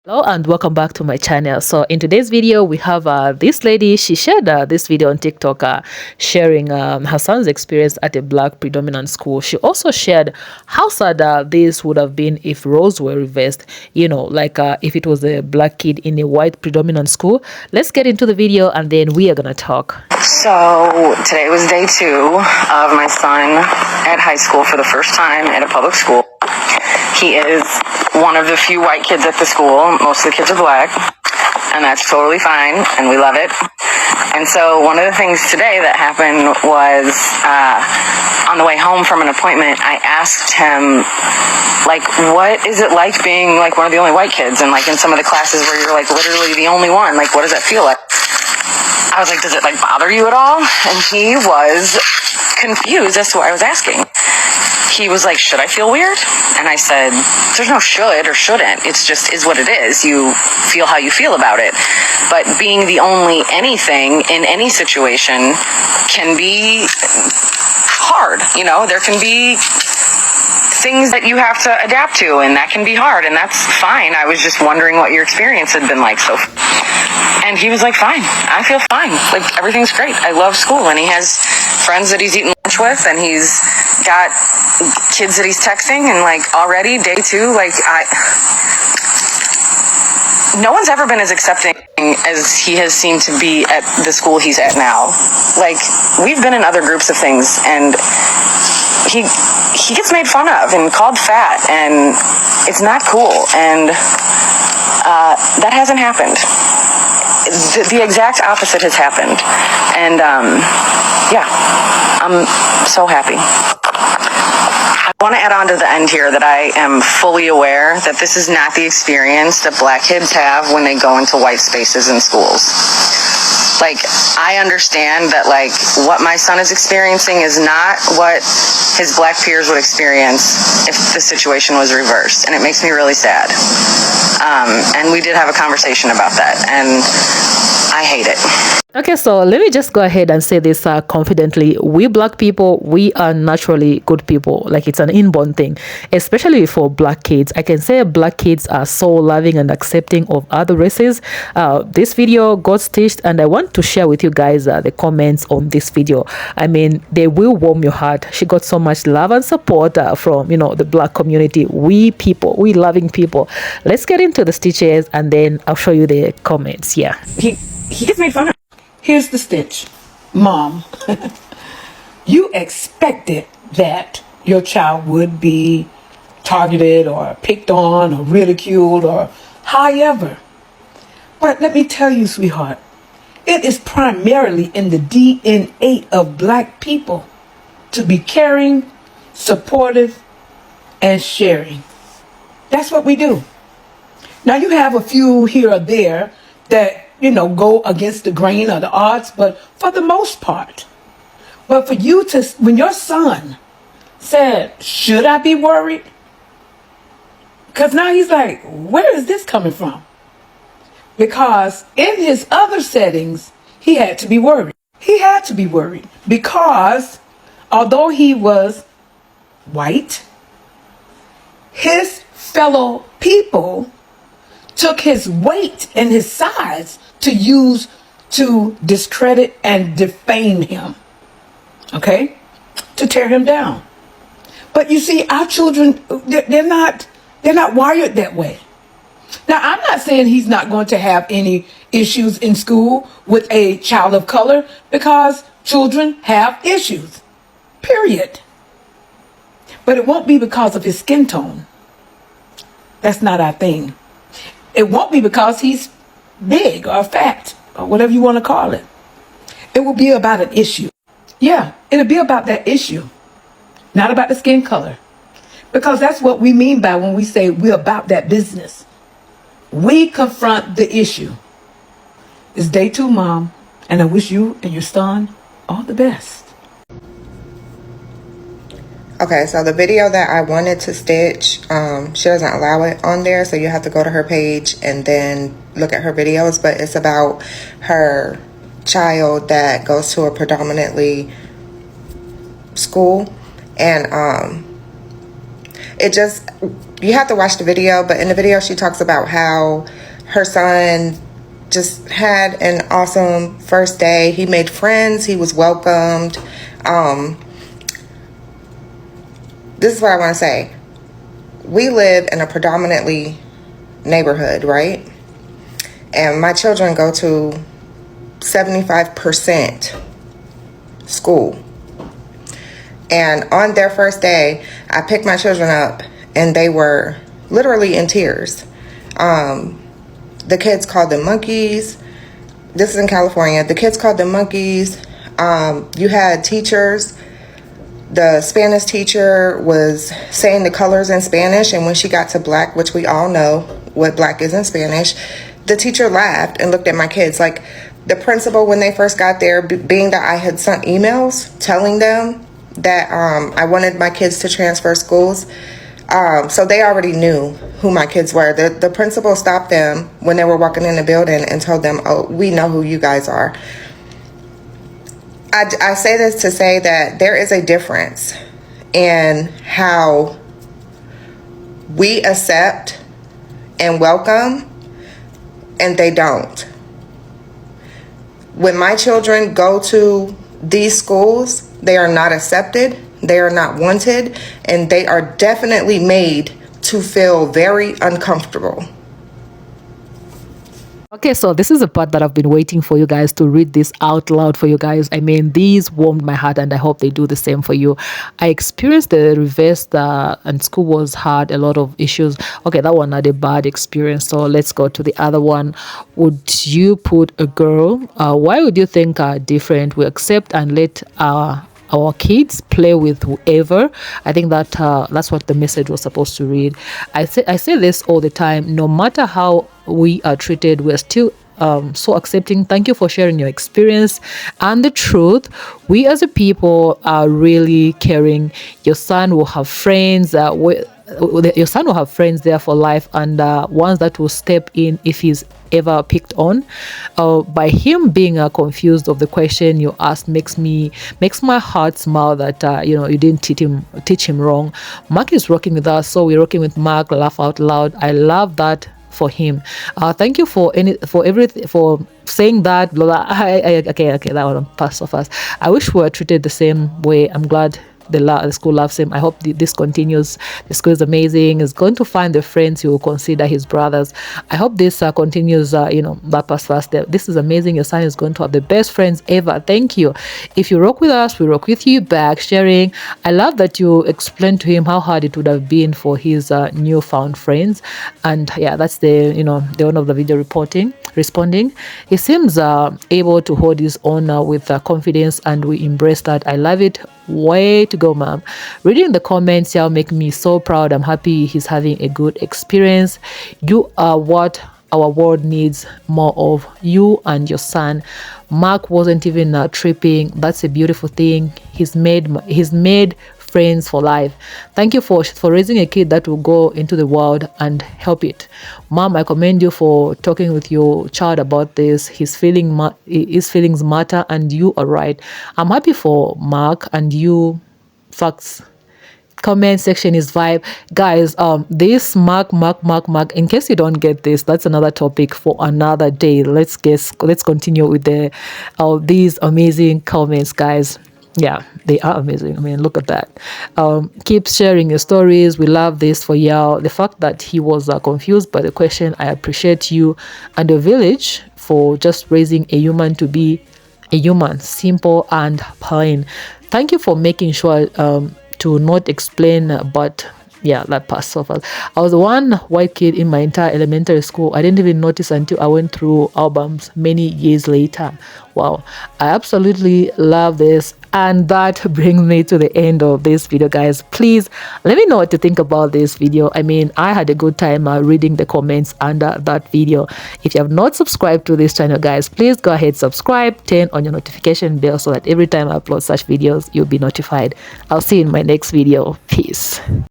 Hello and welcome back to my channel. So in today's video we have this lady. She shared this video on TikTok sharing her son's experience at a black predominant school. She also shared how sad this would have been if roles were reversed, like if it was a black kid in a white predominant school. Let's get into the video and then we are gonna talk. So today was day 2 of my son at high school for the first time at a public school. He is one of the few white kids at the school. Most of the kids are black, and that's totally fine, and we love it. And so one of the things today that happened was on the way home from an appointment, I asked him, like, what is it like being like one of the only white kids, and like in some of the classes where you're like literally the only one, like what does that feel like? I was like, does it like bother you at all? And he was confused as to what I was asking. He was like, should I feel weird? And I said, there's no should or shouldn't. It's just is what it is. You feel how you feel about it. But being the only anything in any situation can be hard. You know, there can be things that you have to adapt to, and that can be hard, and that's fine. I was just wondering what your experience had been like. And he was like, fine. I feel fine. Like, everything's great. I love school, and he has friends that he's eating lunch with, and he's got kids that he's texting, and like already day 2, like no one's ever been as accepting as he has seemed to be at the school he's at now. Like, we've been in other groups of things, and he gets made fun of and called fat, and it's not cool, and that hasn't happened. The exact opposite has happened, and yeah, I'm so happy. I want to add on to the end here that I am fully aware that this is not the experience that black kids have when they go into white spaces in schools. Like, I understand that, like, what my son is experiencing is not what his black peers would experience if the situation was reversed, and it makes me really sad. And we did have a conversation about that, and I hate it. Okay, so let me just go ahead and say this confidently. We black people, we are naturally good people. Like, it's an inborn thing, especially for black kids. I can say black kids are so loving and accepting of other races. This video got stitched, and I want to share with you guys the comments on this video. I mean, they will warm your heart. She got so much love and support from, the black community. We people, we loving people. Let's get into the stitches, and then I'll show you the comments. Yeah. He gets made fun of. Here's the stitch. Mom, you expected that your child would be targeted or picked on or ridiculed or however. But let me tell you, sweetheart, it is primarily in the DNA of black people to be caring, supportive, and sharing. That's what we do. Now, you have a few here or there that go against the grain or the odds, but for the most part. But for you to, when your son said, should I be worried? Because now he's like, where is this coming from? Because in his other settings, he had to be worried. He had to be worried because although he was white, his fellow people took his weight and his size to use to discredit and defame him, okay, to tear him down. But you see, our children, they're not wired that way. Now, I'm not saying he's not going to have any issues in school with a child of color, because children have issues, period. But it won't be because of his skin tone. That's not our thing. It won't be because he's big or fat or whatever you want to call it. It will be about an issue. Yeah, it'll be about that issue, not about the skin color. Because that's what we mean by when we say we're about that business. We confront the issue. It's day 2, Mom, and I wish you and your son all the best. Okay, so the video that I wanted to stitch, she doesn't allow it on there, so you have to go to her page and then look at her videos. But it's about her child that goes to a predominantly school, and it just, you have to watch the video, but in the video she talks about how her son just had an awesome first day. He made friends, he was welcomed. This is what I want to say. We live in a predominantly neighborhood, right? And my children go to 75% school. And on their first day, I picked my children up and they were literally in tears. The kids called them monkeys. This is in California. The kids called them monkeys. You had teachers. The Spanish teacher was saying the colors in Spanish, and when she got to black, which we all know what black is in Spanish, the teacher laughed and looked at my kids. Like, the principal, when they first got there, being that I had sent emails telling them that I wanted my kids to transfer schools, so they already knew who my kids were. The principal stopped them when they were walking in the building and told them, oh, we know who you guys are. I say this to say that there is a difference in how we accept and welcome, and they don't. When my children go to these schools, they are not accepted, they are not wanted, and they are definitely made to feel very uncomfortable. Okay, so this is the part that I've been waiting for you guys to read this out loud for you guys. I mean, these warmed my heart, and I hope they do the same for you. I experienced the reverse, and school was hard, a lot of issues. Okay, that one had a bad experience. So let's go to the other one. Would you put a girl? Why would you think different? We accept and let our kids play with whoever. I think that that's what the message was supposed to read. I say this all the time. No matter how we are treated, we're still so accepting. Thank you for sharing your experience and the truth. We as a people are really caring. Your son will have friends. Your son will have friends there for life, and ones that will step in if he's ever picked on. By him being confused of the question you asked makes my heart smile that you didn't teach him wrong. Mark is rocking with us, so we're rocking with Mark. Laugh out loud. I love that for him. Thank you for everything, for saying that. Blah, blah. Okay, that one passed so fast. I wish we were treated the same way. I'm glad the school loves him. I hope this continues. The school is amazing. He's going to find the friends he will consider his brothers. I hope this continues. That past fast. This is amazing. Your son is going to have the best friends ever. Thank you. If you rock with us, we rock with you back. Sharing. I love that you explained to him how hard it would have been for his newfound friends. And yeah, that's the one of the video responding. He seems able to hold his own with confidence, and we embrace that. I love it. Way to go, mom. Reading the comments here make me so proud. I'm happy he's having a good experience. You are what our world needs more of, you and your son. Mark wasn't even tripping. That's a beautiful thing. He's made friends for life. Thank you for raising a kid that will go into the world and help it. Mom, I commend you for talking with your child about this. His feelings matter, and you are right. I'm happy for Mark and you. Facts. Comment section is vibe, guys. This Mark, in case you don't get this, that's another topic for another day. Let's continue with these amazing comments, guys. Yeah, they are amazing. I mean, look at that. Keep sharing your stories. We love this for y'all. The fact that he was confused by the question, I appreciate you and the village for just raising a human to be a human, simple and plain. Thank you for making sure to not explain, but yeah, that passed so fast. I was the one white kid in my entire elementary school. I didn't even notice until I went through albums many years later. Wow, I absolutely love this. And that brings me to the end of this video, guys. Please let me know what you think about this video. I mean, I had a good time reading the comments under that video. If you have not subscribed to this channel, guys, please go ahead, subscribe, turn on your notification bell so that every time I upload such videos, you'll be notified. I'll see you in my next video. Peace.